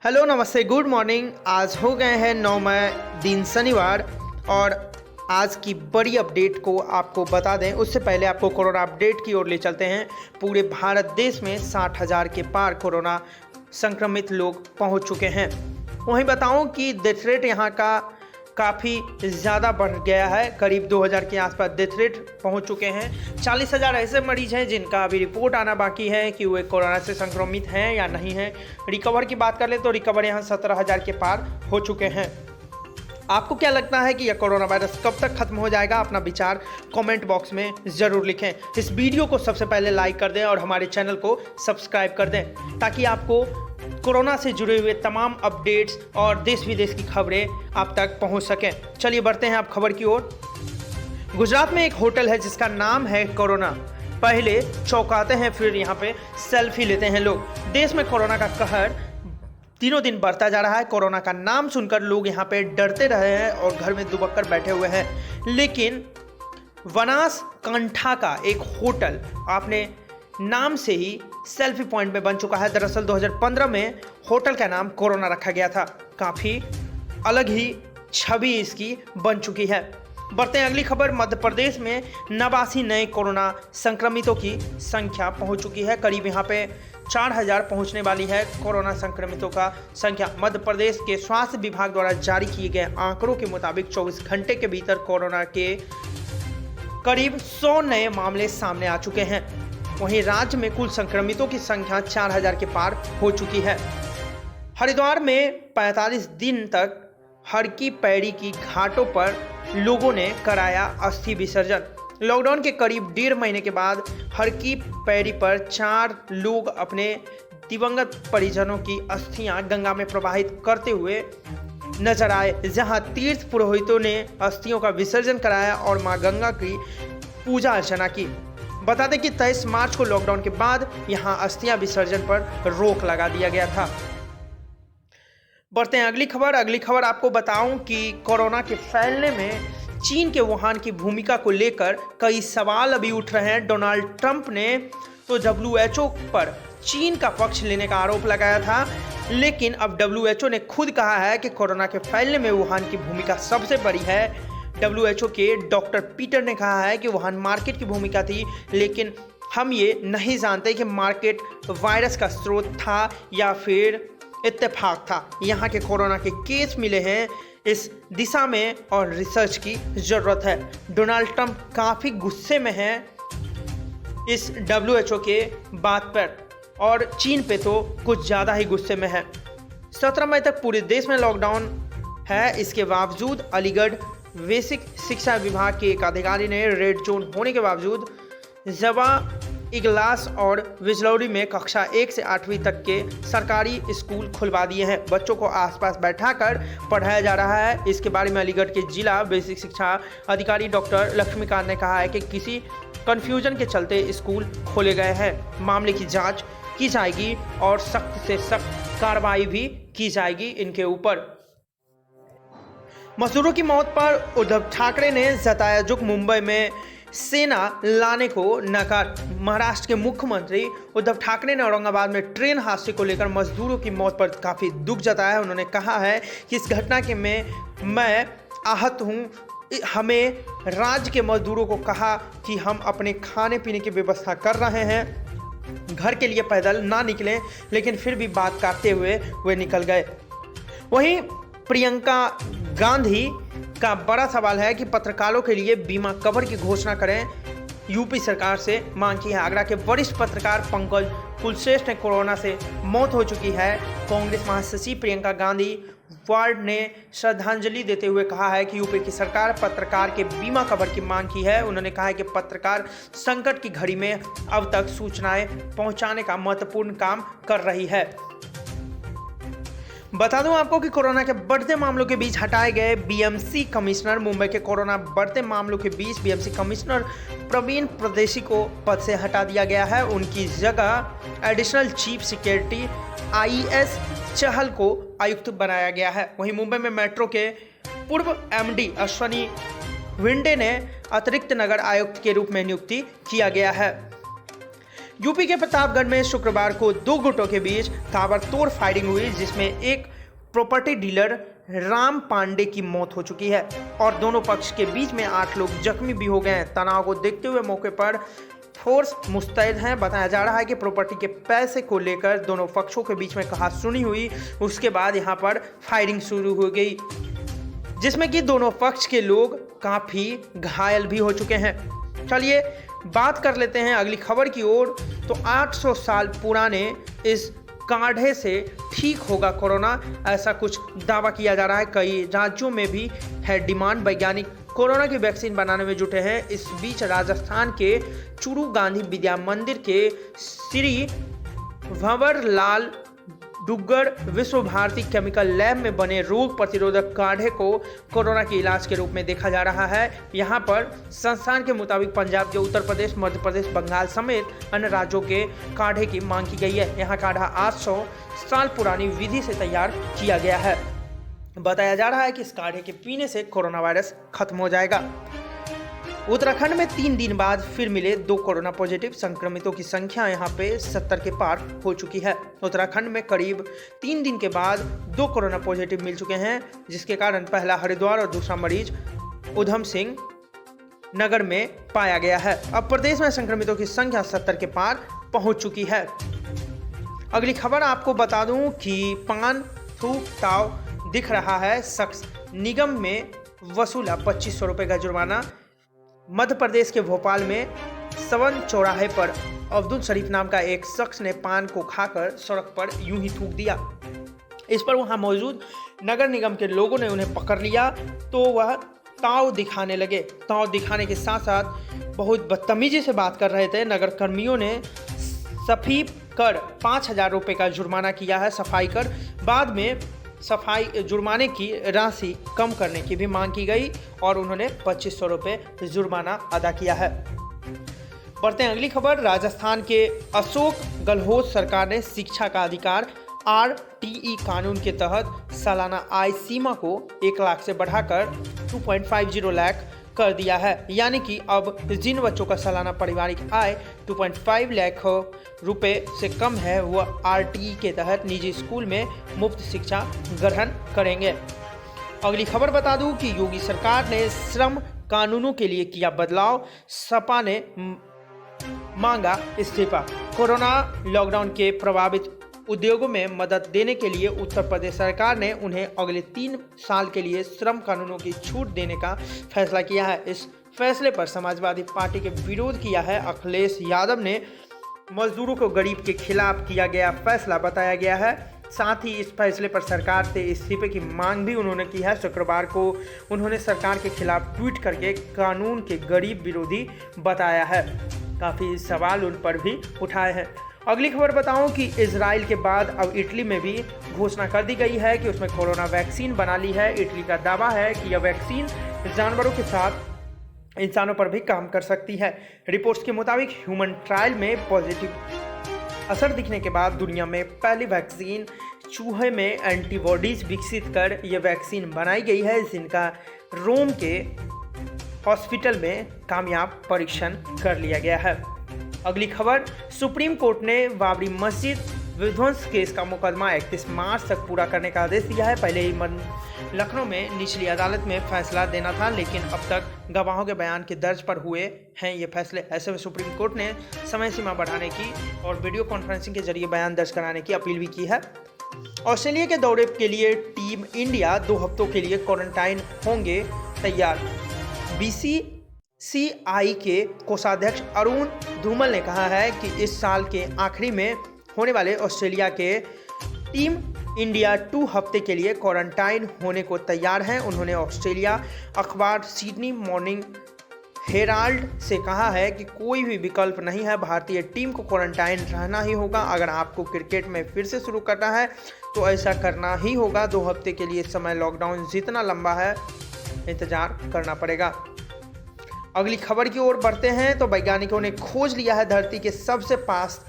Hello नमस्ते good morning. आज हो गए हैं 9 मई दिन शनिवार और आज की बड़ी अपडेट को आपको बता दें उससे पहले आपको कोरोना अपडेट की ओर ले चलते हैं। पूरे भारत देश में 60,000 के पार कोरोना संक्रमित लोग पहुंच चुके हैं। वहीं बताऊं कि डेथ रेट यहां का काफ़ी ज़्यादा बढ़ गया है, करीब 2000 के आसपास डेथ रेट पहुंच चुके हैं। 40,000 ऐसे मरीज हैं जिनका अभी रिपोर्ट आना बाकी है कि वे कोरोना से संक्रमित हैं या नहीं हैं। रिकवर की बात कर ले तो रिकवर यहां 17,000 के पार हो चुके हैं। आपको क्या लगता है कि यह कोरोना वायरस कब तक खत्म हो जाएगा? अपना विचार कमेंट बॉक्स में ज़रूर लिखें। इस वीडियो को सबसे पहले लाइक कर दें और हमारे चैनल को सब्सक्राइब कर दें ताकि आपको कोरोना से जुड़े हुए तमाम अपडेट्स और देश विदेश की खबरें आप तक पहुंच सकें। चलिए बढ़ते हैं आप खबर की ओर। गुजरात में एक होटल है जिसका नाम है कोरोना। पहले चौंकाते हैं, फिर यहाँ पे सेल्फी लेते हैं लोग। देश में कोरोना का कहर दिनों दिन बढ़ता जा रहा है। कोरोना का नाम सुनकर लोग यहाँ पे डरते रहे हैं और घर में दुबक कर बैठे हुए हैं। लेकिन बनासकांठा का एक होटल आपने नाम से ही सेल्फी पॉइंट में बन चुका है। दरअसल 2015 में होटल का नाम कोरोना रखा गया था। काफ़ी अलग ही छवि इसकी बन चुकी है। बढ़ते हैं अगली खबर। मध्य प्रदेश में 89 नए कोरोना संक्रमितों की संख्या पहुंच चुकी है। करीब यहाँ पे 4,000 पहुंचने वाली है कोरोना संक्रमितों का संख्या। मध्य प्रदेश के स्वास्थ्य विभाग द्वारा जारी किए गए आंकड़ों के मुताबिक 24 घंटे के भीतर कोरोना के करीब 100 नए मामले सामने आ चुके हैं। वहीं राज्य में कुल संक्रमितों की संख्या 4,000 के पार हो चुकी है। हरिद्वार में 45 दिन तक हर की पैड़ी की घाटों पर लोगों ने कराया अस्थि विसर्जन। लॉकडाउन के करीब 1.5 महीने के बाद हर की पैड़ी पर 4 लोग अपने दिवंगत परिजनों की अस्थियां गंगा में प्रवाहित करते हुए नजर आए, जहां तीर्थ पुरोहितों ने अस्थियों का विसर्जन कराया और मां गंगा की पूजा अर्चना की। बता दें कि 23 मार्च को लॉकडाउन के बाद यहां अस्थियां विसर्जन पर रोक लगा दिया गया था। बढ़ते हैं अगली खबर आपको बताऊं कि कोरोना के फैलने में चीन के वुहान की भूमिका को लेकर कई सवाल अभी उठ रहे हैं। डोनाल्ड ट्रंप ने तो WHO पर चीन का पक्ष लेने का आरोप लगाया था, लेकिन अब WHO ने खुद कहा है कि कोरोना के फैलने में वुहान की भूमिका सबसे बड़ी है। WHO के डॉक्टर पीटर ने कहा है कि वुहान मार्केट की भूमिका थी, लेकिन हम ये नहीं जानते कि मार्केट वायरस का स्रोत था या फिर इत्तेफाक था। यहाँ के कोरोना के केस मिले हैं, इस दिशा में और रिसर्च की ज़रूरत है। डोनाल्ड ट्रंप काफ़ी गुस्से में हैं इस WHO के बात पर और चीन पे तो कुछ ज़्यादा ही गुस्से में है। 17 मई तक पूरे देश में लॉकडाउन है। इसके बावजूद अलीगढ़ बेसिक शिक्षा विभाग के एक अधिकारी ने रेड जोन होने के बावजूद जवा इगलास और बिजलौरी में कक्षा 1 से 8वीं तक के सरकारी स्कूल खुलवा दिए हैं। बच्चों को आसपास बैठाकर पढ़ाया जा रहा है। इसके बारे में अलीगढ़ के जिला बेसिक शिक्षा अधिकारी डॉक्टर लक्ष्मीकांत ने कहा है कि किसी कन्फ्यूजन के चलते स्कूल खोले गए हैं। मामले की जांच की जाएगी और सख्त से सख्त कार्रवाई भी की जाएगी इनके ऊपर। मजदूरों की मौत पर उद्धव ठाकरे ने जताया दुख। मुंबई में सेना लाने को नकार। महाराष्ट्र के मुख्यमंत्री उद्धव ठाकरे ने औरंगाबाद में ट्रेन हादसे को लेकर मजदूरों की मौत पर काफ़ी दुख जताया है। उन्होंने कहा है कि इस घटना के में मैं आहत हूँ। हमें राज्य के मजदूरों को कहा कि हम अपने खाने पीने की व्यवस्था कर रहे हैं, घर के लिए पैदल ना निकलें, लेकिन फिर भी बात काटते हुए वे निकल गए। वहीं प्रियंका गांधी का बड़ा सवाल है कि पत्रकारों के लिए बीमा कवर की घोषणा करें। यूपी सरकार से मांग की है। आगरा के वरिष्ठ पत्रकार पंकज कुलश्रेष्ठ ने कोरोना से मौत हो चुकी है। कांग्रेस महासचिव प्रियंका गांधी वार्ड ने श्रद्धांजलि देते हुए कहा है कि यूपी की सरकार पत्रकार के बीमा कवर की मांग की है। उन्होंने कहा है कि पत्रकार संकट की घड़ी में अब तक सूचनाएं पहुंचाने का महत्वपूर्ण काम कर रही है। बता दूं आपको कि कोरोना के बढ़ते मामलों के बीच हटाए गए BMC कमिश्नर। मुंबई के कोरोना बढ़ते मामलों के बीच BMC कमिश्नर प्रवीण परदेशी को पद से हटा दिया गया है। उनकी जगह एडिशनल चीफ सिक्योरिटी IS चहल को आयुक्त बनाया गया है। वहीं मुंबई में मेट्रो के पूर्व MD अश्वनी विंडे ने अतिरिक्त नगर आयुक्त के रूप में नियुक्ति किया गया है। यूपी के प्रतापगढ़ में शुक्रवार को दो गुटों के बीच ताबड़तोड़ फायरिंग हुई, जिसमें एक प्रॉपर्टी डीलर राम पांडे की मौत हो चुकी है और दोनों पक्ष के बीच में 8 लोग जख्मी भी हो गए हैं। तनाव को देखते हुए मौके पर फोर्स मुस्तैद हैं। बताया जा रहा है कि प्रॉपर्टी के पैसे को लेकर दोनों पक्षों के बीच में कहासुनी हुई। उसके बाद यहां पर फायरिंग शुरू हो गई, जिसमें कि दोनों पक्ष के लोग काफी घायल भी हो चुके हैं। चलिए बात कर लेते हैं अगली खबर की ओर। तो 800 साल पुराने इस काढ़े से ठीक होगा कोरोना, ऐसा कुछ दावा किया जा रहा है। कई राज्यों में भी है डिमांड। वैज्ञानिक कोरोना की वैक्सीन बनाने में जुटे हैं। इस बीच राजस्थान के चूरू गांधी विद्या मंदिर के श्री भंवर लाल डुग्गड़ विश्व भारती केमिकल लैब में बने रोग प्रतिरोधक काढ़े को कोरोना के इलाज के रूप में देखा जा रहा है। यहां पर संस्थान के मुताबिक पंजाब के उत्तर प्रदेश, मध्य प्रदेश, बंगाल समेत अन्य राज्यों के काढ़े की मांग की गई है। यहां काढ़ा 800 साल पुरानी विधि से तैयार किया गया है। बताया जा रहा है कि इस काढ़े के पीने से कोरोना वायरस खत्म हो जाएगा। उत्तराखंड में 3 दिन बाद फिर मिले 2 कोरोना पॉजिटिव संक्रमितों की संख्या यहां पे 70 के पार हो चुकी है। उत्तराखंड में करीब 3 दिन के बाद 2 कोरोना पॉजिटिव मिल चुके हैं, जिसके कारण पहला हरिद्वार और दूसरा मरीज उधम सिंह नगर में पाया गया है। अब प्रदेश में संक्रमितों की संख्या 70 के पार पहुंच चुकी है। अगली खबर आपको बता दूं कि पान थूक ताव दिख रहा है शख्स, निगम में वसूला 2500 रुपए का जुर्माना। मध्य प्रदेश के भोपाल में सवन चौराहे पर अब्दुल शरीफ नाम का एक शख्स ने पान को खाकर सड़क पर यूं ही थूक दिया। इस पर वहां मौजूद नगर निगम के लोगों ने उन्हें पकड़ लिया तो वह ताव दिखाने लगे। ताव दिखाने के साथ साथ बहुत बदतमीजी से बात कर रहे थे। नगर कर्मियों ने सफाई कर 5000 रुपये का जुर्माना किया है। सफाई कर बाद में सफाई जुर्माने की राशि कम करने की भी मांग की गई और उन्होंने 2500 रुपये जुर्माना अदा किया है। बढ़ते हैं अगली खबर। राजस्थान के अशोक गहलोत सरकार ने शिक्षा का अधिकार RTE कानून के तहत सालाना आय सीमा को 1 लाख से बढ़ाकर 2.50 लाख कर दिया है। यानी कि अब जिन बच्चों का सालाना पारिवारिक आय 2.5 लाख रुपए से कम है वह RTE के तहत निजी स्कूल में मुफ्त शिक्षा ग्रहण करेंगे। अगली खबर बता दूं कि योगी सरकार ने श्रम कानूनों के लिए किया बदलाव, सपा ने मांगा इस्तीफा। कोरोना लॉकडाउन के प्रभावित उद्योगों में मदद देने के लिए उत्तर प्रदेश सरकार ने उन्हें अगले 3 साल के लिए श्रम कानूनों की छूट देने का फैसला किया है। इस फैसले पर समाजवादी पार्टी के विरोध किया है। अखिलेश यादव ने मजदूरों को गरीब के खिलाफ किया गया फैसला बताया गया है। साथ ही इस फैसले पर सरकार से इस्तीफे की मांग भी उन्होंने की है। शुक्रवार को उन्होंने सरकार के खिलाफ ट्वीट करके कानून के गरीब विरोधी बताया है। काफ़ी सवाल उन पर भी उठाए हैं। अगली खबर बताऊं कि इजराइल के बाद अब इटली में भी घोषणा कर दी गई है कि उसमें कोरोना वैक्सीन बना ली है। इटली का दावा है कि यह वैक्सीन जानवरों के साथ इंसानों पर भी काम कर सकती है। रिपोर्ट्स के मुताबिक ह्यूमन ट्रायल में पॉजिटिव असर दिखने के बाद दुनिया में पहली वैक्सीन चूहे में एंटीबॉडीज विकसित कर यह वैक्सीन बनाई गई है, जिनका रोम के हॉस्पिटल में कामयाब परीक्षण कर लिया गया है। अगली खबर, सुप्रीम कोर्ट ने बाबरी मस्जिद विध्वंस केस का मुकदमा 31 मार्च तक पूरा करने का आदेश दिया है। पहले ही लखनऊ में निचली अदालत में फैसला देना था, लेकिन अब तक गवाहों के बयान के दर्ज पर हुए हैं ये फैसले। ऐसे में सुप्रीम कोर्ट ने समय सीमा बढ़ाने की और वीडियो कॉन्फ्रेंसिंग के जरिए बयान दर्ज कराने की अपील भी की है। ऑस्ट्रेलिया के दौरे के लिए टीम इंडिया 2 हफ्तों के लिए क्वारंटाइन होंगे तैयार। BCCI के कोषाध्यक्ष अरुण धूमल ने कहा है कि इस साल के आखिरी में होने वाले ऑस्ट्रेलिया के टीम इंडिया 2 हफ्ते के लिए क्वारंटाइन होने को तैयार है। उन्होंने ऑस्ट्रेलिया अखबार सिडनी मॉर्निंग हेराल्ड से कहा है कि कोई भी विकल्प नहीं है, भारतीय टीम को क्वारंटाइन रहना ही होगा। अगर आपको क्रिकेट में फिर से शुरू करना है तो ऐसा करना ही होगा। 2 हफ्ते के लिए समय लॉकडाउन जितना लंबा है इंतजार करना पड़ेगा। अगली खबर की ओर बढ़ते हैं तो वैज्ञानिकों ने खोज लिया है धरती के सबसे पास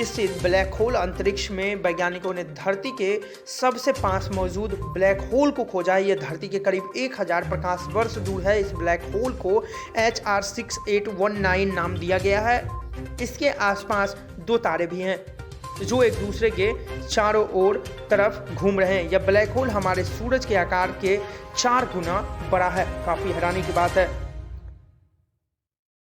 स्थित ब्लैक होल। अंतरिक्ष में वैज्ञानिकों ने धरती के सबसे पास मौजूद ब्लैक होल को खोजा है। यह धरती के करीब 1000 प्रकाश वर्ष दूर है। इस ब्लैक होल को HR 6819 नाम दिया गया है। इसके आसपास 2 तारे भी हैं जो एक दूसरे के चारों ओर तरफ घूम रहे हैं। यह ब्लैक होल हमारे सूरज के आकार के 4 गुना बड़ा है। काफ़ी हैरानी की बात है।